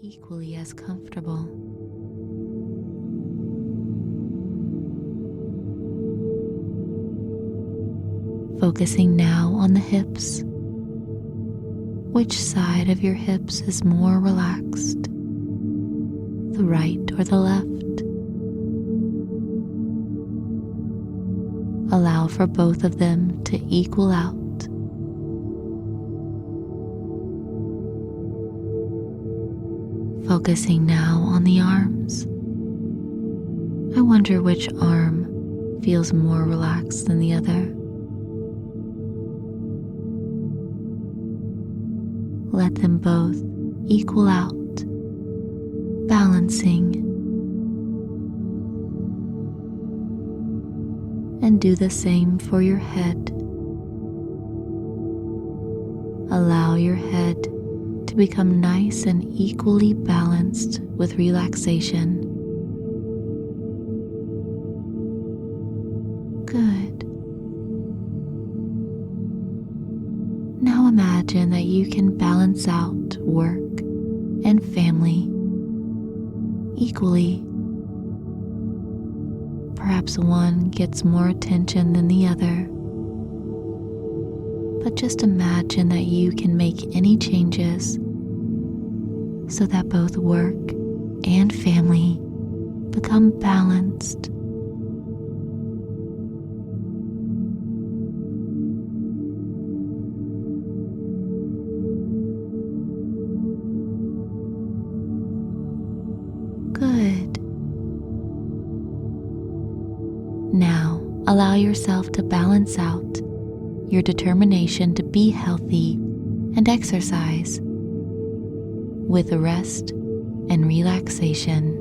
equally as comfortable. Focusing now on the hips. Which side of your hips is more relaxed? The right or the left? Allow for both of them to equal out. Focusing now on the arms. I wonder which arm feels more relaxed than the other. Let them both equal out, balancing. And do the same for your head. Allow your head to become nice and equally balanced with relaxation. Good. Now imagine that you can balance out work and family equally. Perhaps one gets more attention than the other, but just imagine that you can make any changes so that both work and family become balanced. Good. Now, allow yourself to balance out your determination to be healthy and exercise with rest and relaxation.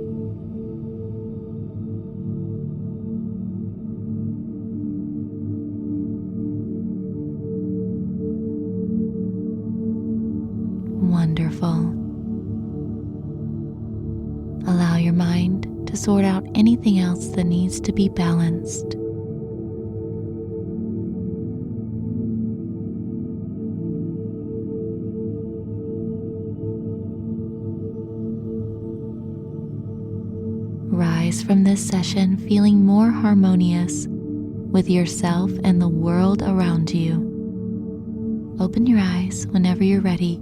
Wonderful. Allow your mind to sort out anything else that needs to be balanced. Rise from this session feeling more harmonious with yourself and the world around you. Open your eyes whenever you're ready